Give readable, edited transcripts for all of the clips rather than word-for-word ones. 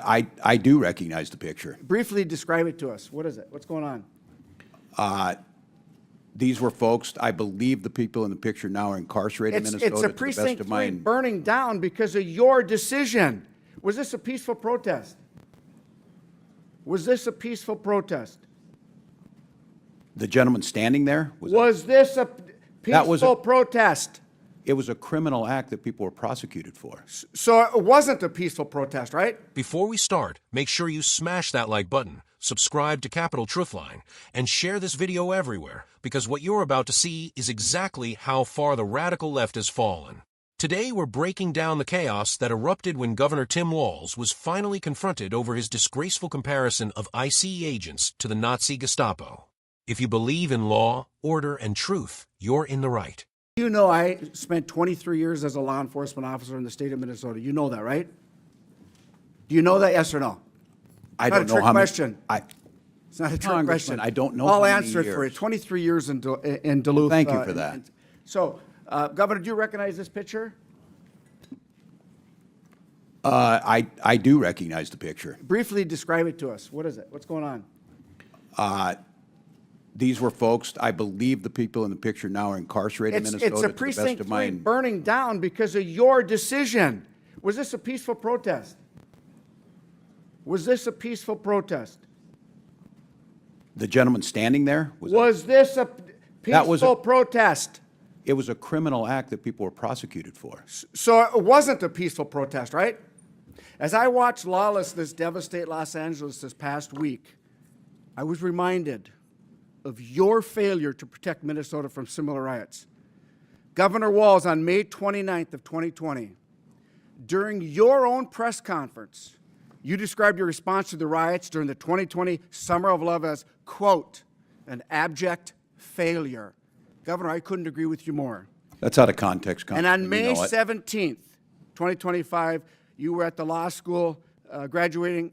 I do recognize the picture. Briefly describe it to us. What is it? What's going on? These were folks, I believe the people in the picture now are incarcerated in Minnesota. It's a to the precinct best of 3 my burning down because of your decision. Was this a peaceful protest? Was this a peaceful protest? The gentleman standing there? Was this a peaceful protest? It was a criminal act that people were prosecuted for. So it wasn't a peaceful protest, right? Before we start, make sure you smash that like button, subscribe to Capital Truthline, and share this video everywhere, because what you're about to see is exactly how far the radical left has fallen. Today, we're breaking down the chaos that erupted when Governor Tim Walz was finally confronted over his disgraceful comparison of ICE agents to the Nazi Gestapo. If you believe in law, order, and truth, you're in the right. You know I spent 23 years as a law enforcement officer in the state of Minnesota. You know that, right? Do you know that, yes or no? I don't know how many. It's not a trick question. I don't know. I'll answer it for you. 23 years in Duluth. Thank you for that. So, Governor, do you recognize this picture? I do recognize the picture. Briefly describe it to us. What is it? What's going on? These were folks, I believe the people in the picture now are incarcerated in Minnesota. It's a to the precinct best of 3 my burning down because of your decision. Was this a peaceful protest? Was this a peaceful protest? The gentleman standing there? Was this a peaceful protest? It was a criminal act that people were prosecuted for. So it wasn't a peaceful protest, right? As I watched lawlessness devastate Los Angeles this past week, I was reminded of your failure to protect Minnesota from similar riots. Governor Walz, on May 29th of 2020, during your own press conference, you described your response to the riots during the 2020 Summer of Love as, quote, an abject failure. Governor, I couldn't agree with you more. That's out of context. And on May 17th, 2025, you were at the law school, graduating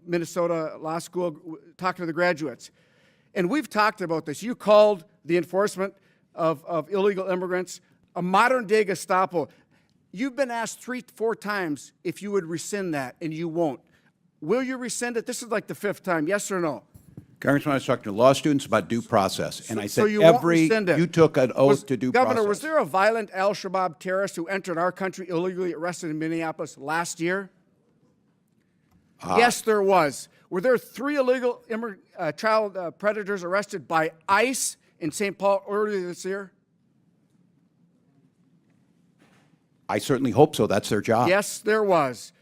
Minnesota Law School, talking to the graduates. And we've talked about this. You called the enforcement of illegal immigrants a modern-day Gestapo. You've been asked 3-4 times if you would rescind that, and you won't. Will you rescind it? This is like the 5th time, yes or no? Congressman, I was talking to law students about due process, and I said you took an oath to due process. Governor, was there a violent al-Shabaab terrorist who entered our country illegally arrested in Minneapolis last year? Yes, there was. Were there 3 illegal child predators arrested by ICE in St. Paul earlier this year? I certainly hope so. That's their job. Yes, there was.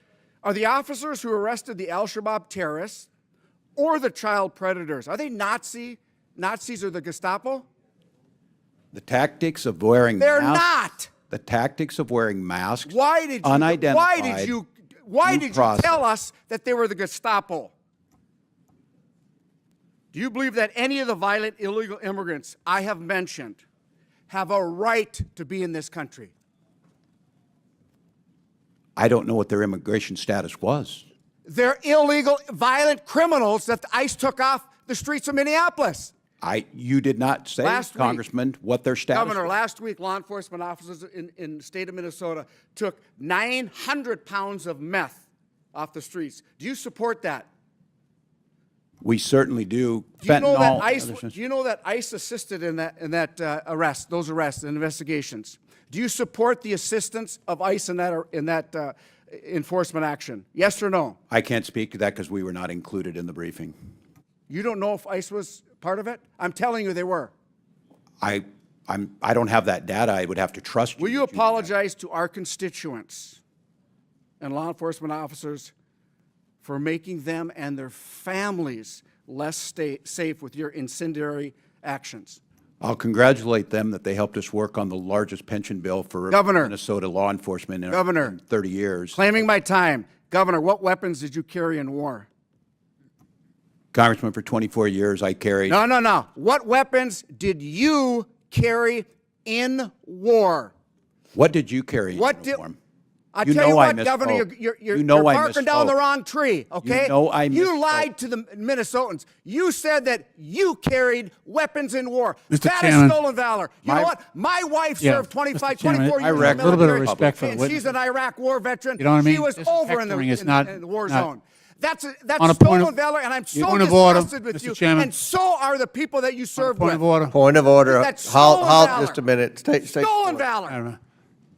Are the officers who arrested the al-Shabaab terrorists or the child predators, are they Nazis or the Gestapo? The tactics of wearing They're masks. not. The tactics of wearing masks. Why did you tell us that they were the Gestapo? Do you believe that any of the violent illegal immigrants I have mentioned have a right to be in this country? I don't know what their immigration status was. They're illegal, violent criminals that ICE took off the streets of Minneapolis. You did not say, Congressman, what their status was. Governor, last week, law enforcement officers in the state of Minnesota took 900 pounds of meth off the streets. Do you support that? We certainly do. Do you know that ICE assisted in that those arrests and investigations? Do you support the assistance of ICE in that enforcement action? Yes or no? I can't speak to that because we were not included in the briefing. You don't know if ICE was part of it? I'm telling you they were. I don't have that data. I would have to trust you. Will you apologize to our constituents and law enforcement officers for making them and their families less safe with your incendiary actions? I'll congratulate them that they helped us work on the largest pension bill for Minnesota law enforcement in 30 years. Claiming my time. Governor, what weapons did you carry in war? Congressman, for 24 years, I carried... No. What weapons did you carry in war? What did you carry in uniform? I You tell you know I what, Governor, misspoke. you're You know I barking down the misspoke. wrong tree, okay? You know I You misspoke. lied to the Minnesotans. You said that you carried weapons in war. Mr. That Chairman. is stolen valor. You know what? My wife Yeah, served Mr. Chairman, 24 years in the I military. a little bit of respect for the and witness. she's an Iraq war veteran. You know what I mean? She was This is over in hectoring. It's the not- war not- zone. That's On stolen a point of- valor, and I'm so Point of order, disgusted with Mr. you. Chairman. And so are the people that you served Point with. of order. Point of order. That's Halt, stolen halt valor. just a minute. State Stolen point. valor.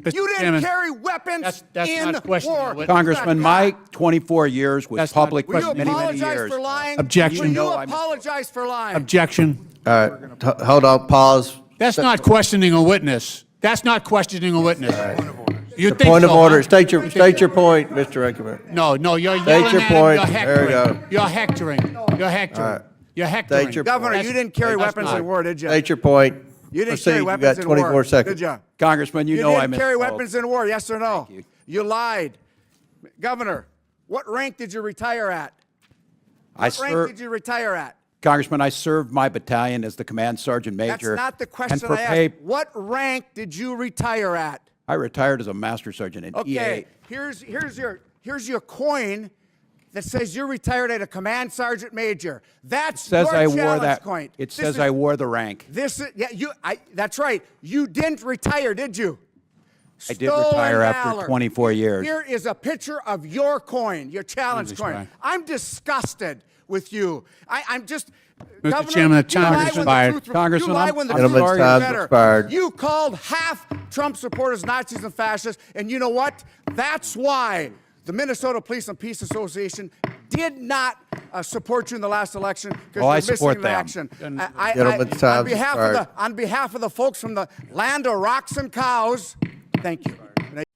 Mr. You didn't Chairman, carry weapons that's in not questioning war. the witness. Congressman, my 24 years was That's not- public Will for you many, many apologize years. for lying? Objection. Will you No, I misspoke. apologize for lying? Objection. All right, hold on, pause. That's not questioning a witness. That's not questioning a witness. You think Point of so, order. huh? State your point, Mr. Rinkelmann. No, you're State yelling your at point. him. There you go. You're hectoring. You're hectoring. You're hectoring. State your Governor, point. you didn't carry That's weapons not- in war, did you? State your point. You didn't Proceed. carry You weapons got in 24 war, seconds. did you? Congressman, you know I didn't carry misspoke. weapons in war, yes or no? You lied. Governor, what rank did you retire at? What rank did you retire at? Congressman, I served my battalion as the command sergeant That's major. not the and question for I pay- asked. What rank did you retire at? I retired as a master sergeant in Okay, E8. here's your coin that says you're retired at a command sergeant major. That's Says your I wore challenge that. coin. It This says is- I wore the rank. This is that's right. You didn't retire, did you? I did Stolen retire after valor. 24 years. Here is a picture of your coin, your challenge Jesus coin. Christ. I'm disgusted with you. I'm just. Mr. Governor, Chairman, the you time lie has when the expired. truth- Congressman, you lie I'm- when the I'm truth Gentleman's is time's better. expired. You called half Trump supporters Nazis and fascists, and you know what? That's why the Minnesota Police and Peace Association did not support you in the last election because Oh, I you're support missing in them. action. Gentleman's time's expired. On behalf of the folks from the land of rocks and cows, thank you.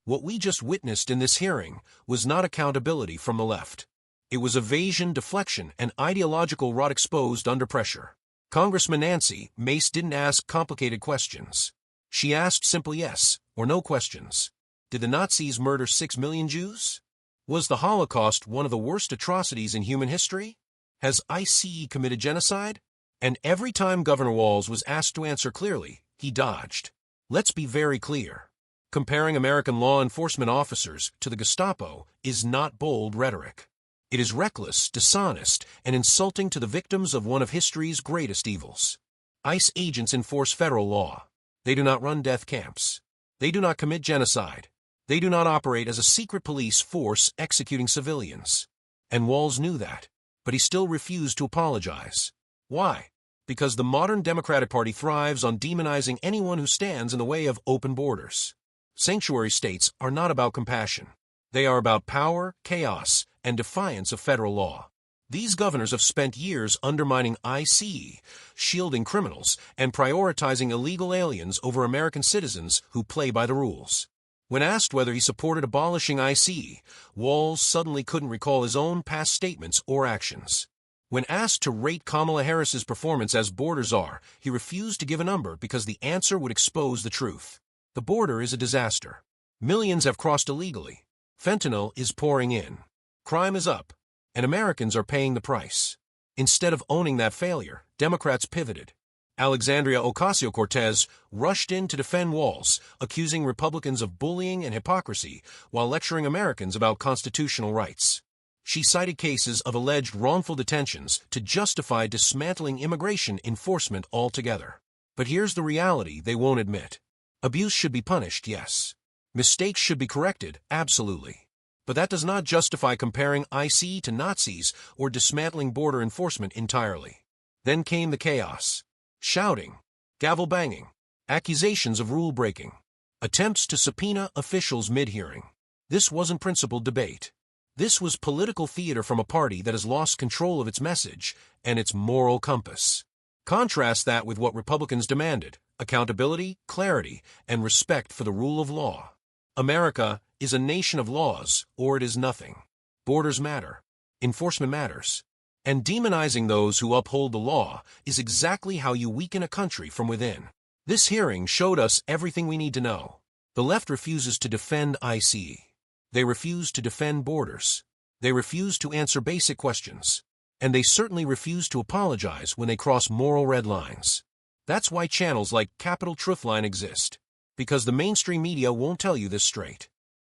What we just witnessed in this hearing was not accountability from the left. It was evasion, deflection, and ideological rot exposed under pressure. Congressman Nancy Mace didn't ask complicated questions. She asked simple yes or no questions. Did the Nazis murder 6 million Jews? Was the Holocaust one of the worst atrocities in human history? Has ICE committed genocide? And every time Governor Walz was asked to answer clearly, he dodged. Let's be very clear. Comparing American law enforcement officers to the Gestapo is not bold rhetoric. It is reckless, dishonest, and insulting to the victims of one of history's greatest evils. ICE agents enforce federal law. They do not run death camps. They do not commit genocide. They do not operate as a secret police force executing civilians. And Walz knew that, but he still refused to apologize. Why? Because the modern Democratic Party thrives on demonizing anyone who stands in the way of open borders. Sanctuary states are not about compassion. They are about power, chaos, and defiance of federal law. These governors have spent years undermining ICE, shielding criminals, and prioritizing illegal aliens over American citizens who play by the rules. When asked whether he supported abolishing ICE, Walz suddenly couldn't recall his own past statements or actions. When asked to rate Kamala Harris's performance as border czar, he refused to give a number because the answer would expose the truth. The border is a disaster. Millions have crossed illegally. Fentanyl is pouring in. Crime is up, and Americans are paying the price. Instead of owning that failure, Democrats pivoted. Alexandria Ocasio-Cortez rushed in to defend Walz, accusing Republicans of bullying and hypocrisy while lecturing Americans about constitutional rights. She cited cases of alleged wrongful detentions to justify dismantling immigration enforcement altogether. But here's the reality they won't admit. Abuse should be punished, yes. Mistakes should be corrected, absolutely. But that does not justify comparing ICE to Nazis or dismantling border enforcement entirely. Then came the chaos. Shouting, gavel banging, accusations of rule breaking, attempts to subpoena officials mid-hearing. This wasn't principled debate. This was political theater from a party that has lost control of its message and its moral compass. Contrast that with what Republicans demanded: accountability, clarity, and respect for the rule of law. America is a nation of laws, or it is nothing. Borders matter. Enforcement matters. And demonizing those who uphold the law is exactly how you weaken a country from within. This hearing showed us everything we need to know. The left refuses to defend ICE. They refuse to defend borders. They refuse to answer basic questions. And they certainly refuse to apologize when they cross moral red lines. That's why channels like Capitol Truthline exist. Because the mainstream media won't tell you this straight.